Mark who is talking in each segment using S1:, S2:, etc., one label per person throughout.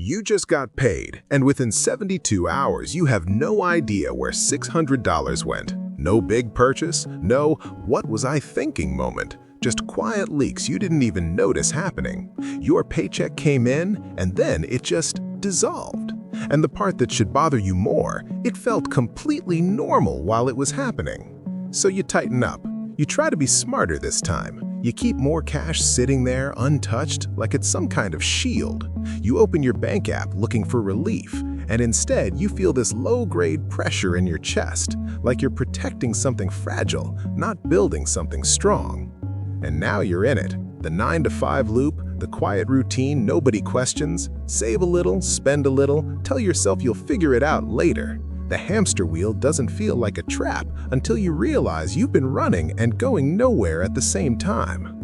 S1: You just got paid, and within 72 hours, you have no idea where $600 went. No big purchase, no "what was I thinking" moment. Just quiet leaks you didn't even notice happening. Your paycheck came in, and then it just dissolved. And the part that should bother you more, it felt completely normal while it was happening. So you tighten up. You try to be smarter this time. You keep more cash sitting there untouched like it's some kind of shield. You open your bank app looking for relief, and instead you feel this low-grade pressure in your chest, like you're protecting something fragile, not building something strong. And now you're in it. The 9-to-5 loop, the quiet routine nobody questions. Save a little, spend a little, tell yourself you'll figure it out later. The hamster wheel doesn't feel like a trap until you realize you've been running and going nowhere at the same time.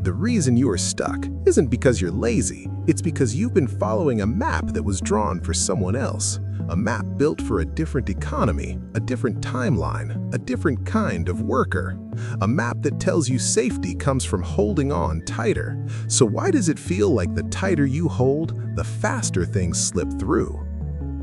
S1: The reason you are stuck isn't because you're lazy, it's because you've been following a map that was drawn for someone else. A map built for a different economy, a different timeline, a different kind of worker. A map that tells you safety comes from holding on tighter. So why does it feel like the tighter you hold, the faster things slip through?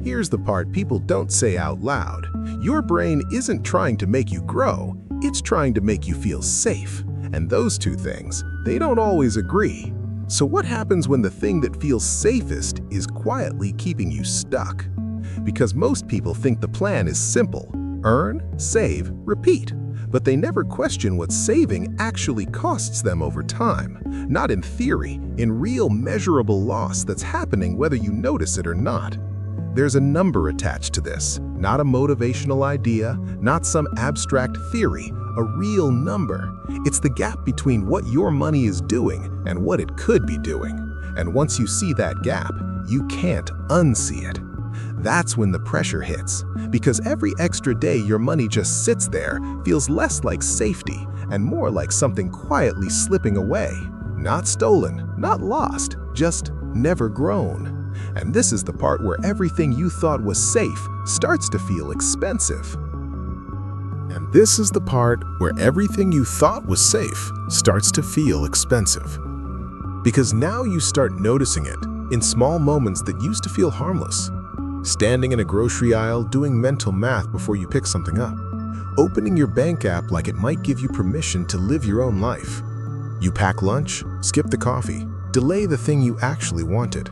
S1: Here's the part people don't say out loud. Your brain isn't trying to make you grow, it's trying to make you feel safe. And those two things, they don't always agree. So what happens when the thing that feels safest is quietly keeping you stuck? Because most people think the plan is simple: earn, save, repeat. But they never question what saving actually costs them over time. Not in theory, in real measurable loss that's happening whether you notice it or not. There's a number attached to this, not a motivational idea, not some abstract theory, a real number. It's the gap between what your money is doing and what it could be doing. And once you see that gap, you can't unsee it. That's when the pressure hits, because every extra day your money just sits there feels less like safety and more like something quietly slipping away. Not stolen, not lost, just never grown. And this is the part where everything you thought was safe starts to feel expensive. And this is the part where everything you thought was safe starts to feel expensive. Because now you start noticing it in small moments that used to feel harmless. Standing in a grocery aisle doing mental math before you pick something up. Opening your bank app like it might give you permission to live your own life. You pack lunch, skip the coffee, delay the thing you actually wanted.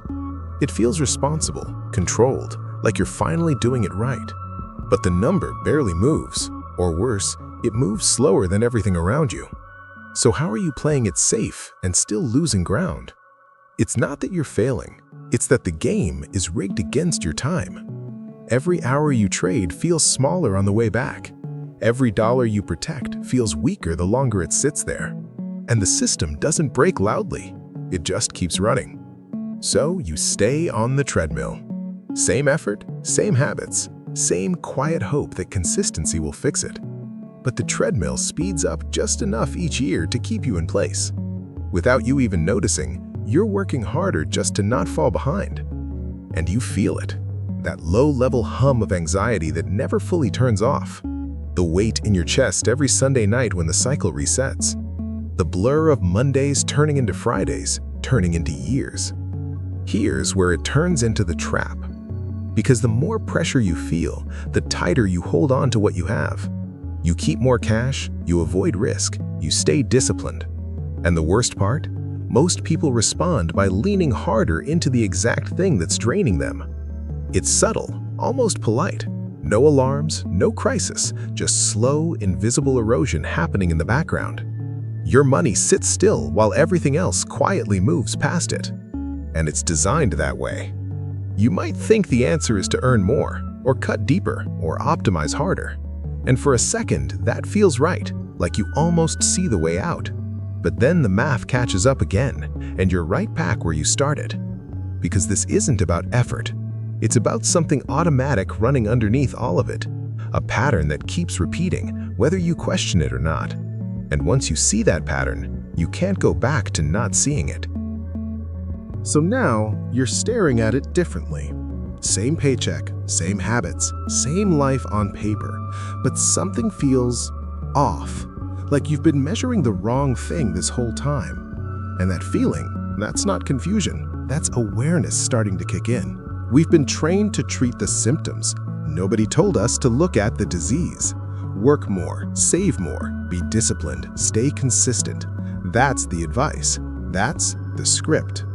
S1: It feels responsible, controlled, like you're finally doing it right. But the number barely moves, or worse, it moves slower than everything around you. So how are you playing it safe and still losing ground? It's not that you're failing, it's that the game is rigged against your time. Every hour you trade feels smaller on the way back. Every dollar you protect feels weaker the longer it sits there. And the system doesn't break loudly, it just keeps running. So you stay on the treadmill. Same effort, same habits, same quiet hope that consistency will fix it. But the treadmill speeds up just enough each year to keep you in place. Without you even noticing, you're working harder just to not fall behind. And you feel it, that low-level hum of anxiety that never fully turns off. The weight in your chest every Sunday night when the cycle resets. The blur of Mondays turning into Fridays, turning into years. Here's where it turns into the trap. Because the more pressure you feel, the tighter you hold on to what you have. You keep more cash, you avoid risk, you stay disciplined. And the worst part? Most people respond by leaning harder into the exact thing that's draining them. It's subtle, almost polite. No alarms, no crisis, just slow, invisible erosion happening in the background. Your money sits still while everything else quietly moves past it. And it's designed that way. You might think the answer is to earn more, or cut deeper, or optimize harder. And for a second, that feels right, like you almost see the way out. But then the math catches up again, and you're right back where you started. Because this isn't about effort. It's about something automatic running underneath all of it. A pattern that keeps repeating, whether you question it or not. And once you see that pattern, you can't go back to not seeing it. So now, you're staring at it differently. Same paycheck, same habits, same life on paper, but something feels off. Like you've been measuring the wrong thing this whole time. And that feeling, that's not confusion, That's awareness starting to kick in. We've been trained to treat the symptoms. Nobody told us to look at the disease. Work more, save more, be disciplined, stay consistent. That's the advice. That's the script.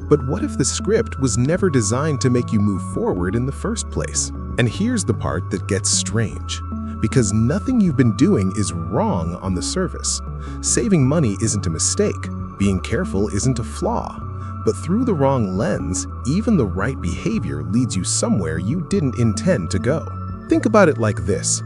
S1: But what if the script was never designed to make you move forward in the first place? And here's the part that gets strange. Because nothing you've been doing is wrong on the surface. Saving money isn't a mistake. Being careful isn't a flaw. But through the wrong lens, even the right behavior leads you somewhere you didn't intend to go. Think about it like this.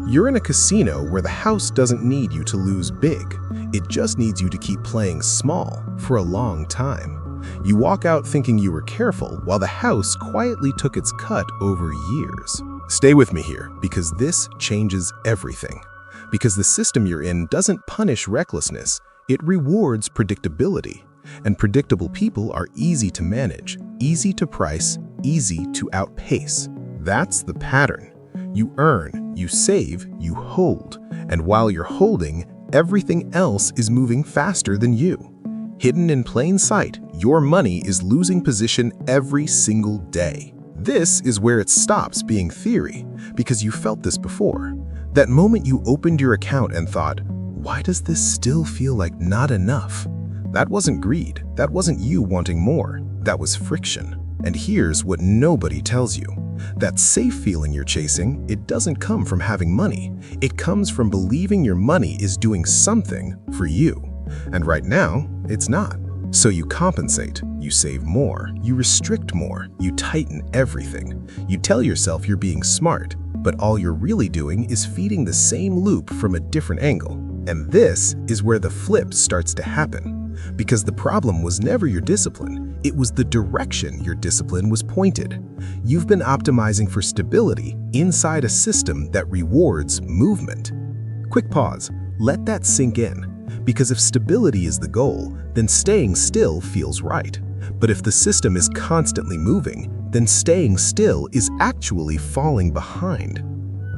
S1: You're in a casino where the house doesn't need you to lose big. It just needs you to keep playing small for a long time. You walk out thinking you were careful while the house quietly took its cut over years. Stay with me here, because this changes everything. Because the system you're in doesn't punish recklessness, it rewards predictability. And predictable people are easy to manage, easy to price, easy to outpace. That's the pattern. You earn, you save, you hold. And while you're holding, everything else is moving faster than you. Hidden in plain sight, your money is losing position every single day. This is where it stops being theory, because you felt this before. That moment you opened your account and thought, why does this still feel like not enough? That wasn't greed. That wasn't you wanting more. That was friction. And here's what nobody tells you. That safe feeling you're chasing, it doesn't come from having money. It comes from believing your money is doing something for you. And right now, it's not. So you compensate, you save more, you restrict more, you tighten everything. You tell yourself you're being smart, but all you're really doing is feeding the same loop from a different angle. And this is where the flip starts to happen. Because the problem was never your discipline, it was the direction your discipline was pointed. You've been optimizing for stability inside a system that rewards movement. Quick pause, let that sink in. Because if stability is the goal, then staying still feels right. But if the system is constantly moving, then staying still is actually falling behind.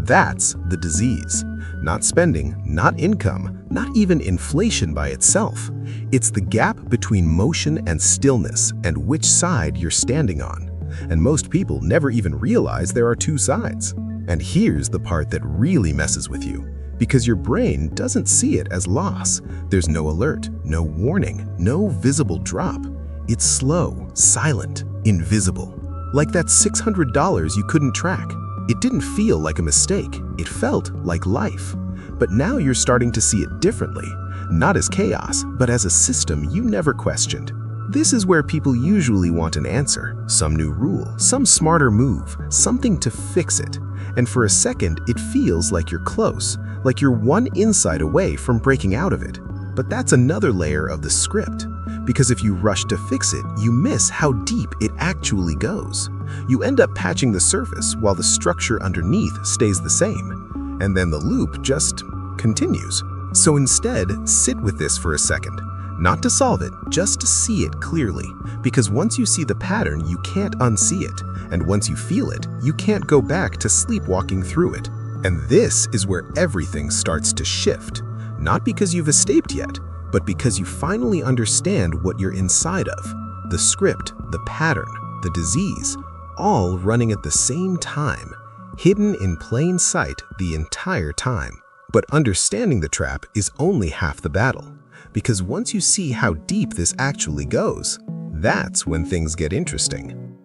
S1: That's the disease. Not spending, not income, not even inflation by itself. It's the gap between motion and stillness and which side you're standing on. And most people never even realize there are two sides. And here's the part that really messes with you. Because your brain doesn't see it as loss. There's no alert, no warning, no visible drop. It's slow, silent, invisible. Like that $600 you couldn't track. It didn't feel like a mistake. It felt like life. But now you're starting to see it differently. Not as chaos, but as a system you never questioned. This is where people usually want an answer, some new rule, some smarter move, something to fix it. And for a second, it feels like you're close, like you're one insight away from breaking out of it. But that's another layer of the script. Because if you rush to fix it, you miss how deep it actually goes. You end up patching the surface while the structure underneath stays the same. And then the loop just continues. So instead, sit with this for a second. Not to solve it, just to see it clearly. Because once you see the pattern, you can't unsee it. And once you feel it, you can't go back to sleepwalking through it. And this is where everything starts to shift. Not because you've escaped yet, but because you finally understand what you're inside of. The script, the pattern, the disease, all running at the same time, hidden in plain sight the entire time. But understanding the trap is only half the battle. Because once you see how deep this actually goes, that's when things get interesting.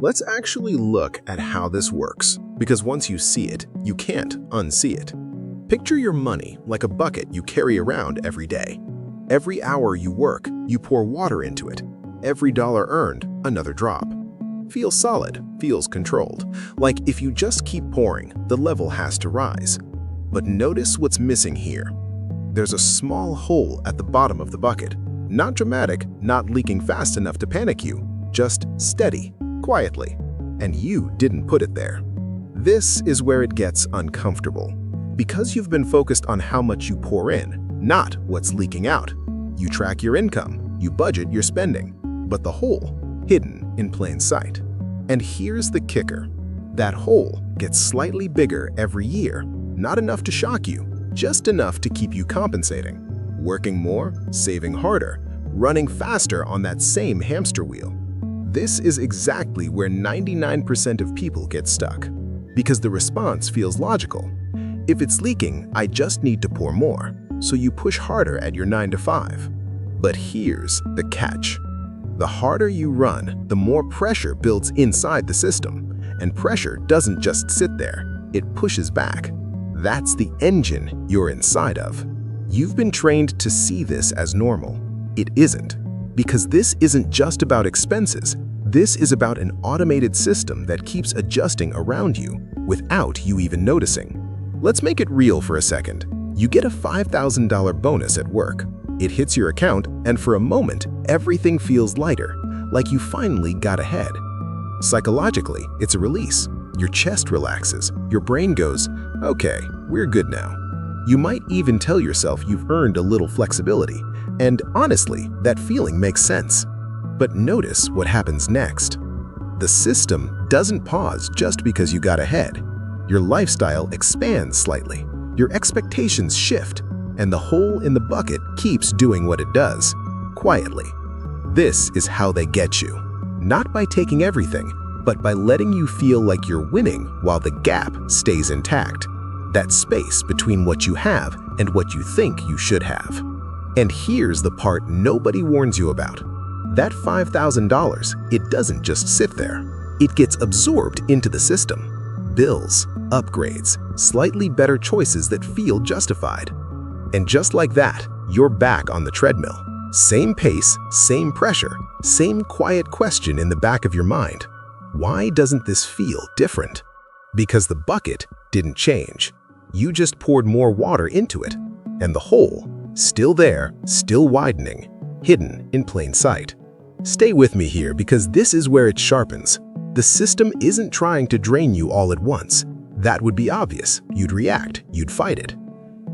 S1: Let's actually look at how this works, because once you see it, you can't unsee it. Picture your money like a bucket you carry around every day. Every hour you work, you pour water into it. Every dollar earned, another drop. Feels solid, feels controlled. Like if you just keep pouring, the level has to rise. But notice what's missing here. There's a small hole at the bottom of the bucket. Not dramatic, not leaking fast enough to panic you, just steady, quietly. And you didn't put it there. This is where it gets uncomfortable. Because you've been focused on how much you pour in, not what's leaking out. You track your income, you budget your spending, but the hole, hidden in plain sight. And here's the kicker. That hole gets slightly bigger every year. Not enough to shock you, just enough to keep you compensating. Working more, saving harder, running faster on that same hamster wheel. This is exactly where 99% of people get stuck, because the response feels logical. If it's leaking, I just need to pour more, so you push harder at your 9 to 5. But here's the catch. The harder you run, the more pressure builds inside the system, and pressure doesn't just sit there, it pushes back. That's the engine you're inside of. You've been trained to see this as normal. It isn't, because this isn't just about expenses. This is about an automated system that keeps adjusting around you without you even noticing. Let's make it real for a second. You get a $5,000 bonus at work. It hits your account, and for a moment, everything feels lighter, like you finally got ahead. Psychologically, it's a release. Your chest relaxes. Your brain goes, okay, we're good now. You might even tell yourself you've earned a little flexibility, and honestly, that feeling makes sense. But notice what happens next. The system doesn't pause just because you got ahead. Your lifestyle expands slightly, your expectations shift, and the hole in the bucket keeps doing what it does, quietly. This is how they get you. Not by taking everything, but by letting you feel like you're winning while the gap stays intact. That space between what you have and what you think you should have. And here's the part nobody warns you about. That $5,000, it doesn't just sit there. It gets absorbed into the system. Bills, upgrades, slightly better choices that feel justified. And just like that, you're back on the treadmill. Same pace, same pressure, same quiet question in the back of your mind. Why doesn't this feel different? Because the bucket didn't change. You just poured more water into it, and the hole, still there, still widening, hidden in plain sight. Stay with me here because this is where it sharpens. The system isn't trying to drain you all at once. That would be obvious. You'd react, you'd fight it.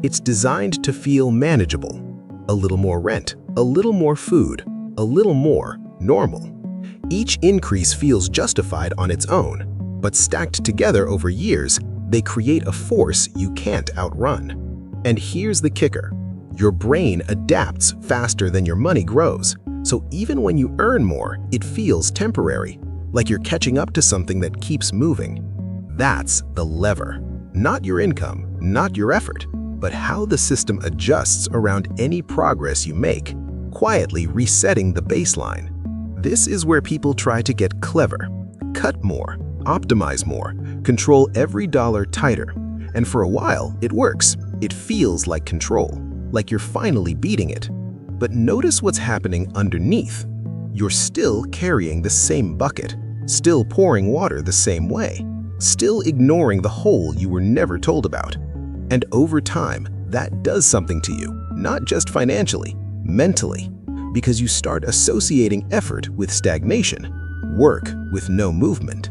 S1: It's designed to feel manageable. A little more rent, a little more food, a little more normal. Each increase feels justified on its own, but stacked together over years, they create a force you can't outrun. And here's the kicker. Your brain adapts faster than your money grows, so even when you earn more, it feels temporary, like you're catching up to something that keeps moving. That's the lever. Not your income, not your effort, but how the system adjusts around any progress you make, quietly resetting the baseline. This is where people try to get clever, cut more, optimize more, control every dollar tighter. And for a while, it works. It feels like control, like you're finally beating it. But notice what's happening underneath. You're still carrying the same bucket, still pouring water the same way, still ignoring the hole you were never told about. And over time, that does something to you, not just financially, mentally, because you start associating effort with stagnation, work with no movement.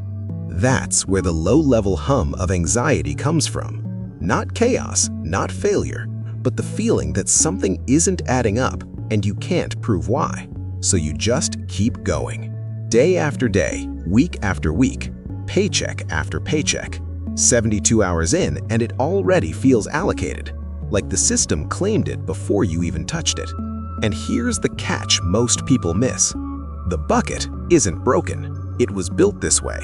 S1: That's where the low-level hum of anxiety comes from. Not chaos, not failure, but the feeling that something isn't adding up and you can't prove why. So you just keep going. Day after day, week after week, paycheck after paycheck. 72 hours in and it already feels allocated, like the system claimed it before you even touched it. And here's the catch most people miss. The bucket isn't broken. It was built this way,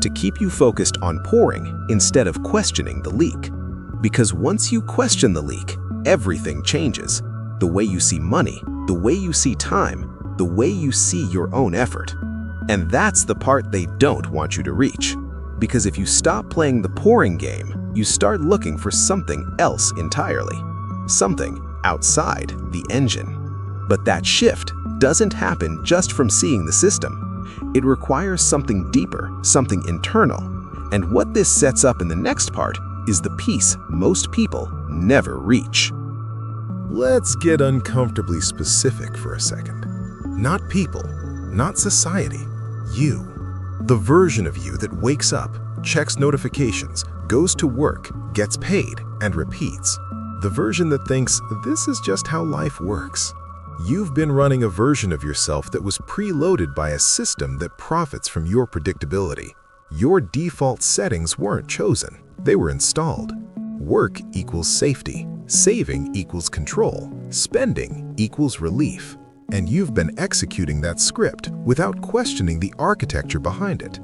S1: to keep you focused on pouring instead of questioning the leak. Because once you question the leak, everything changes. The way you see money, the way you see time, the way you see your own effort. And that's the part they don't want you to reach. Because if you stop playing the pouring game, you start looking for something else entirely. Something outside the engine. But that shift doesn't happen just from seeing the system. It requires something deeper, something internal. And what this sets up in the next part is the piece most people never reach.
S2: Let's get uncomfortably specific for a second. Not people, not society, you. The version of you that wakes up, checks notifications, goes to work, gets paid, and repeats. The version that thinks this is just how life works. You've been running a version of yourself that was preloaded by a system that profits from your predictability. Your default settings weren't chosen, they were installed. Work equals safety, saving equals control, spending equals relief. and you've been executing that script without questioning the architecture behind it.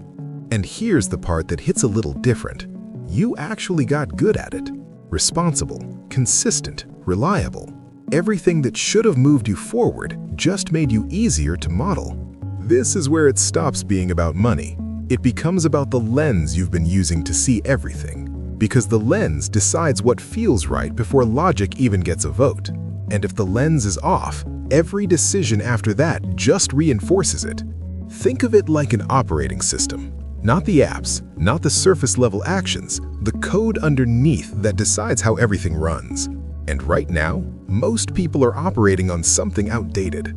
S2: And here's the part that hits a little different. You actually got good at it. Responsible, consistent, reliable. Everything that should have moved you forward just made you easier to model. This is where it stops being about money. It becomes about the lens you've been using to see everything. Because the lens decides what feels right before logic even gets a vote. And if the lens is off, every decision after that just reinforces it. Think of it like an operating system. Not the apps, not the surface-level actions, the code underneath that decides how everything runs. And right now, most people are operating on something outdated.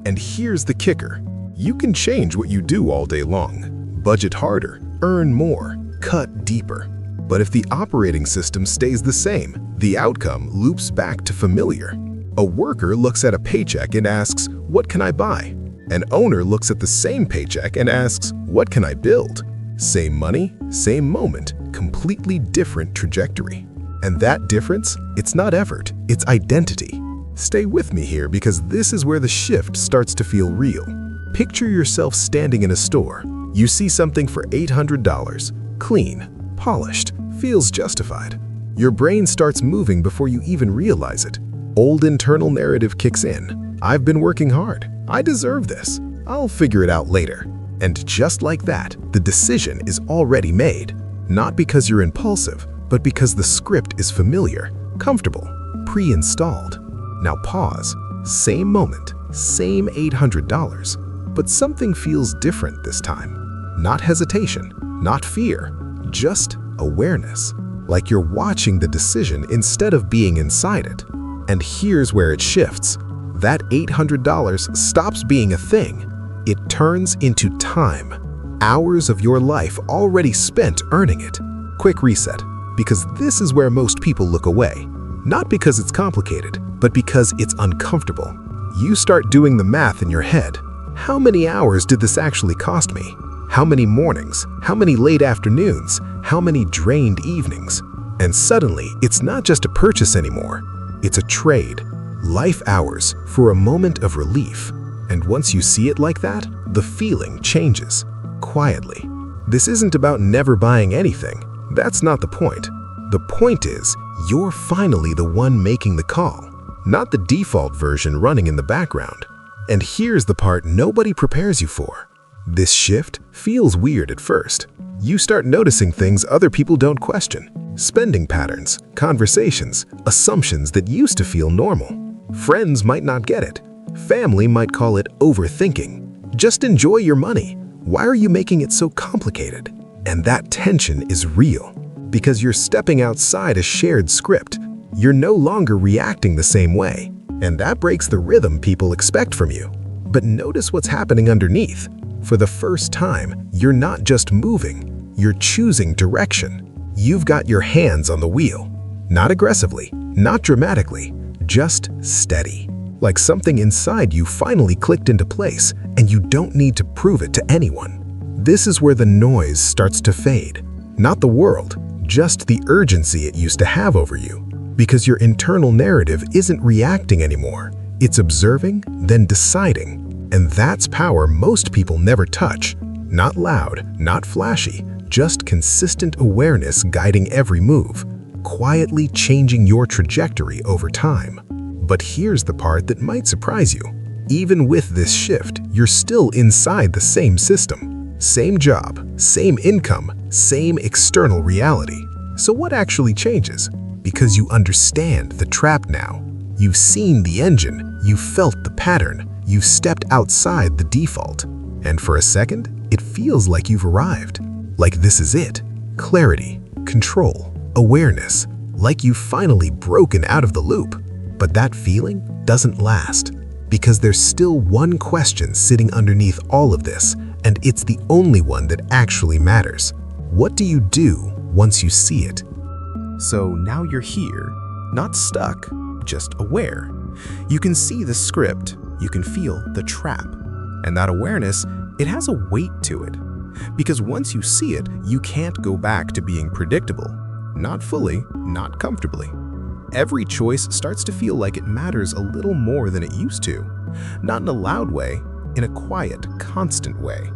S2: And here's the kicker. You can change what you do all day long. Budget harder, earn more, cut deeper. But if the operating system stays the same, the outcome loops back to familiar. A worker looks at a paycheck and asks, "What can I buy?" An owner looks at the same paycheck and asks, "What can I build?" Same money, same moment, completely different trajectory. And that difference, it's not effort, it's identity. Stay with me here because this is where the shift starts to feel real. Picture yourself standing in a store. You see something for $800, clean, polished, feels justified. Your brain starts moving before you even realize it. Old internal narrative kicks in. I've been working hard. I deserve this. I'll figure it out later. And just like that, the decision is already made. Not because you're impulsive, but because the script is familiar, comfortable, pre-installed. Now pause. Same moment, same $800, but something feels different this time. Not hesitation, not fear, just awareness. Like you're watching the decision instead of being inside it. And here's where it shifts. That $800 stops being a thing. It turns into time. Hours of your life already spent earning it. Quick reset, because this is where most people look away. Not because it's complicated, but because it's uncomfortable. You start doing the math in your head. How many hours did this actually cost me? How many mornings? How many late afternoons? How many drained evenings? And suddenly, it's not just a purchase anymore. It's a trade. Life hours for a moment of relief. And once you see it like that, the feeling changes. Quietly. This isn't about never buying anything. That's not the point. The point is, you're finally the one making the call, not the default version running in the background. And here's the part nobody prepares you for. This shift feels weird at first. You start noticing things other people don't question. Spending patterns, conversations, assumptions that used to feel normal. Friends might not get it. Family might call it overthinking. Just enjoy your money. Why are you making it so complicated? And that tension is real. Because you're stepping outside a shared script. You're no longer reacting the same way. And that breaks the rhythm people expect from you. But notice what's happening underneath. For the first time, you're not just moving, you're choosing direction. You've got your hands on the wheel. Not aggressively, not dramatically, just steady. Like something inside you finally clicked into place and you don't need to prove it to anyone. This is where the noise starts to fade. Not the world, just the urgency it used to have over you. Because your internal narrative isn't reacting anymore. It's observing, then deciding. And that's power most people never touch. Not loud, not flashy, just consistent awareness guiding every move, quietly changing your trajectory over time. But here's the part that might surprise you. Even with this shift, you're still inside the same system. Same job, same income, same external reality. So what actually changes? Because you understand the trap now. You've seen the engine, you've felt the pattern, you've stepped outside the default. And for a second, it feels like you've arrived. Like this is it. Clarity, control, awareness. Like you've finally broken out of the loop. But that feeling doesn't last. Because there's still one question sitting underneath all of this, and it's the only one that actually matters. What do you do once you see it? So now you're here, not stuck, just aware. You can see the script, you can feel the trap. And that awareness, it has a weight to it. Because once you see it, you can't go back to being predictable. Not fully, not comfortably. Every choice starts to feel like it matters a little more than it used to. Not in a loud way, in a quiet, constant way.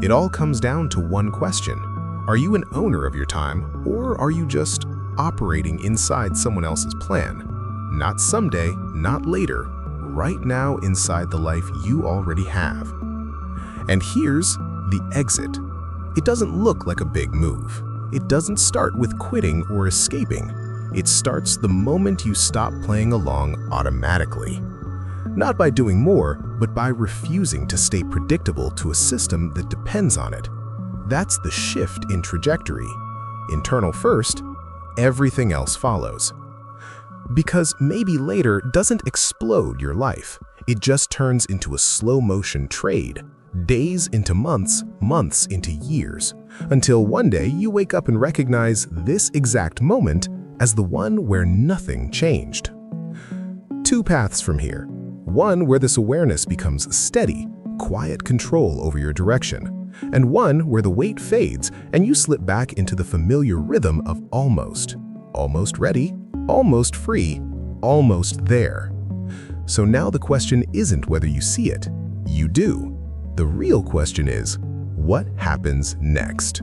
S2: It all comes down to one question. Are you an owner of your time, or are you just operating inside someone else's plan? Not someday, not later, right now inside the life you already have. And here's the exit. It doesn't look like a big move. It doesn't start with quitting or escaping. It starts the moment you stop playing along automatically. Not by doing more, but by refusing to stay predictable to a system that depends on it. That's the shift in trajectory. Internal first, everything else follows. Because maybe later doesn't explode your life. It just turns into a slow-motion trade. Days into months, months into years, until one day you wake up and recognize this exact moment as the one where nothing changed. Two paths from here. One where this awareness becomes steady, quiet control over your direction, and one where the weight fades and you slip back into the familiar rhythm of almost ready, almost free, almost there. So now the question isn't whether you see it. You do. The real question is, what happens next?